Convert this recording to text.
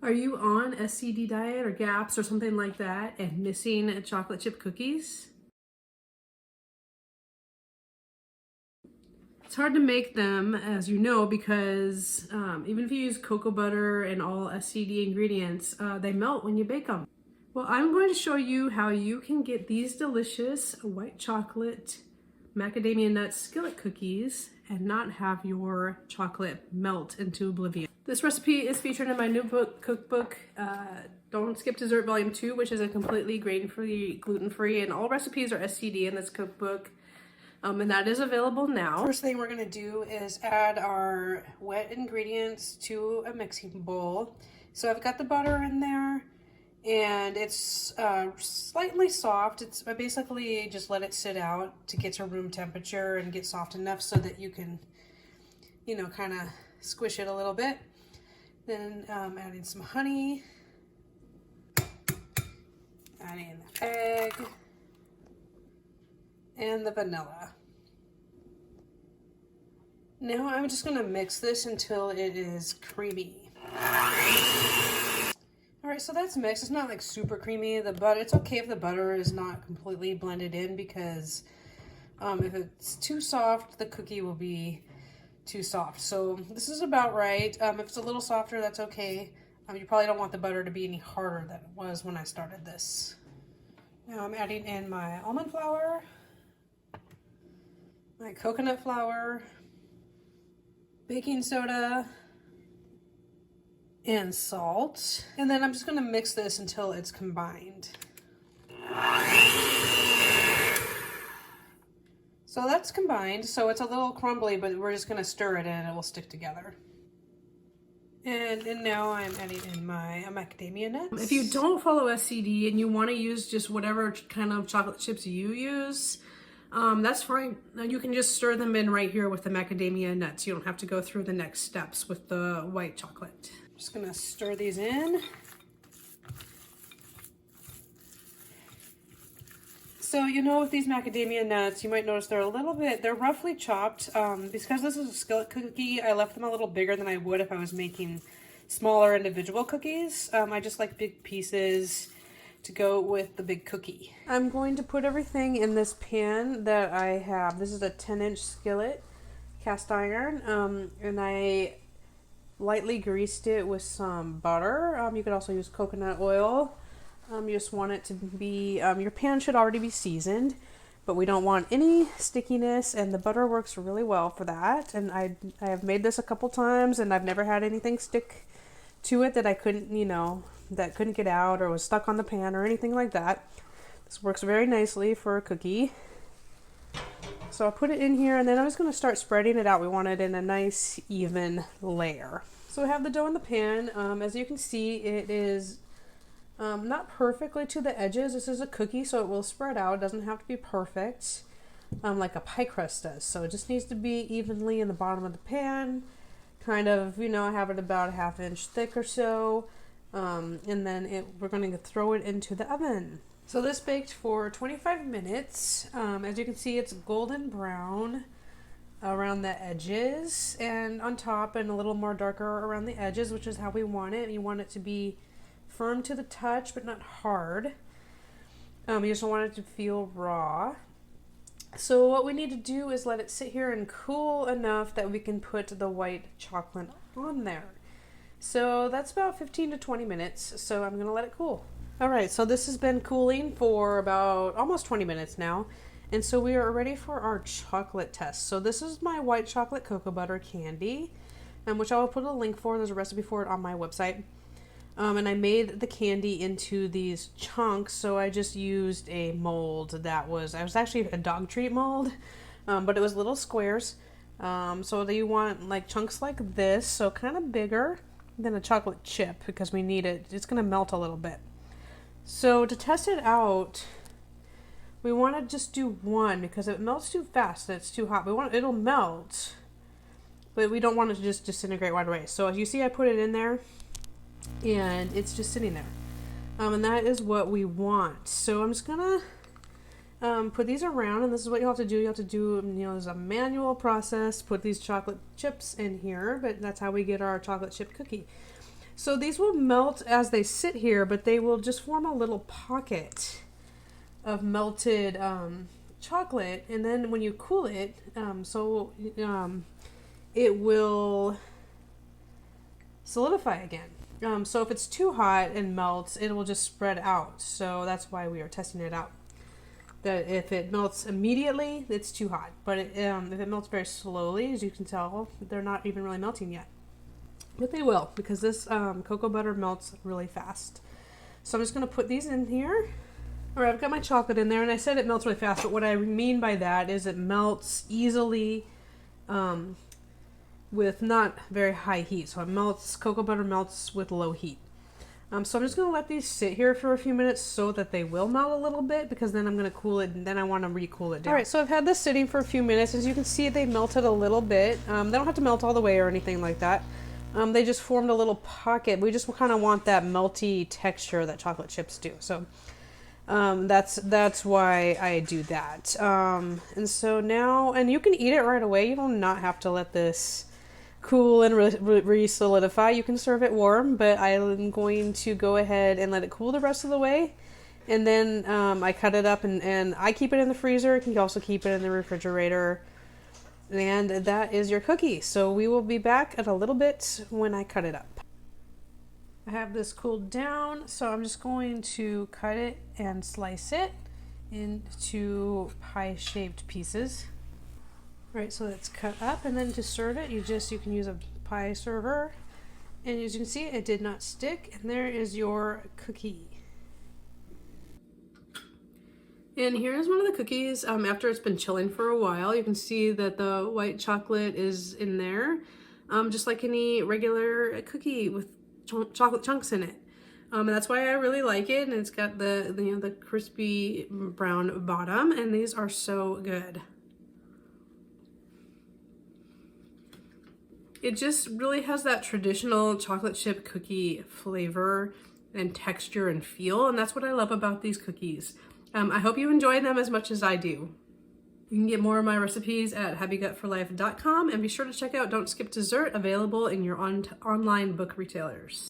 Are you on SCD diet or GAPS or something like that and missing chocolate chip cookies? It's hard to make them, as you know, because even if you use cocoa butter and all SCD ingredients, they melt when you bake them. Well, I'm going to show you how you can get these delicious white chocolate macadamia nut skillet cookies and not have your chocolate melt into oblivion. This recipe is featured in my new book, Cookbook, Don't Skip Dessert Volume 2, which is a completely grain-free, gluten-free, and all recipes are SCD in this cookbook. And that is available now. First thing we're gonna do is add our wet ingredients to a mixing bowl. So I've got the butter in there, and it's slightly soft. I basically just let it sit out to get to room temperature and get soft enough so that you can, you know, kind of squish it a little bit. Then adding some honey, adding the egg, and the vanilla. Now I'm just going to mix this until it is creamy. Alright, so that's mixed. It's not like super creamy. The butter, it's okay if the butter is not completely blended in, because if it's too soft, the cookie will be too soft. So this is about right. If it's a little softer, that's okay. You probably don't want the butter to be any harder than it was when I started this. Now I'm adding in my almond flour, my coconut flour, baking soda, and salt. And then I'm just going to mix this until it's combined. So that's combined, so it's a little crumbly, but we're just going to stir it in and it will stick together. And now I'm adding in my macadamia nuts. If you don't follow SCD and you want to use just whatever kind of chocolate chips you use, that's fine. You can just stir them in right here with the macadamia nuts. You don't have to go through the next steps with the white chocolate. I'm just going to stir these in. So, you know, with these macadamia nuts, you might notice they're roughly chopped. Because this is a skillet cookie, I left them a little bigger than I would if I was making smaller individual cookies. I just like big pieces to go with the big cookie. I'm going to put everything in this pan that I have. This is a 10-inch skillet, cast iron, and I lightly greased it with some butter. You could also use coconut oil. You just want it to be, your pan should already be seasoned, but we don't want any stickiness, and the butter works really well for that. And I have made this a couple times, and I've never had anything stick to it that I couldn't, you know, that couldn't get out or was stuck on the pan or anything like that. This works very nicely for a cookie. So I'll put it in here, and then I'm just going to start spreading it out. We want it in a nice even layer. So I have the dough in the pan. As you can see, it is not perfectly to the edges. This is a cookie, so it will spread out. It doesn't have to be perfect like a pie crust does. So it just needs to be evenly in the bottom of the pan. Kind of, you know, I have it about a ½ inch thick or so. And then we're going to throw it into the oven. So this baked for 25 minutes. As you can see, it's golden brown around the edges and on top, and a little more darker around the edges, which is how we want it. You want it to be firm to the touch, but not hard. You just don't want it to feel raw. So what we need to do is let it sit here and cool enough that we can put the white chocolate on there. So that's about 15 to 20 minutes. So I'm going to let it cool. All right, so this has been cooling for about almost 20 minutes now. And so we are ready for our chocolate test. So this is my white chocolate cocoa butter candy, which I will put a link for. There's a recipe for it on my website. And I made the candy into these chunks. So I just used a mold that was actually a dog treat mold, but it was little squares. So you want like chunks like this, so kind of bigger than a chocolate chip, because we need it. It's going to melt a little bit. So to test it out, we want to just do one, because it melts too fast and it's too hot. It'll melt, but we don't want it to just disintegrate right away. So as you see, I put it in there and it's just sitting there. And that is what we want. So I'm just gonna put these around, and this is what you have to do. You have to do, there's a manual process, put these chocolate chips in here, but that's how we get our chocolate chip cookie. So these will melt as they sit here, but they will just form a little pocket of melted chocolate, and then when you cool it, it will solidify again. So if it's too hot and melts, it will just spread out. So that's why we are testing it out. That if it melts immediately, it's too hot. But if it melts very slowly, as you can tell, they're not even really melting yet. But they will, because this cocoa butter melts really fast. So I'm just going to put these in here. All right, I've got my chocolate in there, and I said it melts really fast, but what I mean by that is it melts easily with not very high heat. So cocoa butter melts with low heat. So I'm just going to let these sit here for a few minutes so that they will melt a little bit, because then I'm going to cool it, and then I want to re-cool it down. All right, so I've had this sitting for a few minutes. As you can see, they melted a little bit. They don't have to melt all the way or anything like that. They just formed a little pocket. We just kind of want that melty texture that chocolate chips do. So that's why I do that. And so now, and you can eat it right away. You do not have to let this cool and re-solidify. You can serve it warm, but I'm going to go ahead and let it cool the rest of the way. And then I cut it up, and I keep it in the freezer. You can also keep it in the refrigerator. And that is your cookie. So we will be back in a little bit when I cut it up. I have this cooled down, so I'm just going to cut it and slice it into pie-shaped pieces. All right, so it's cut up, and then to serve it, you can use a pie server. And as you can see, it did not stick, and there is your cookie. And here's one of the cookies after it's been chilling for a while. You can see that the white chocolate is in there, just like any regular cookie with chocolate chunks in it. And that's why I really like it. And it's got the crispy brown bottom, and these are so good. It just really has that traditional chocolate chip cookie flavor and texture and feel, and that's what I love about these cookies. I hope you enjoy them as much as I do. You can get more of my recipes at happygutforlife.com, and be sure to check out Don't Skip Dessert, available in your online book retailers.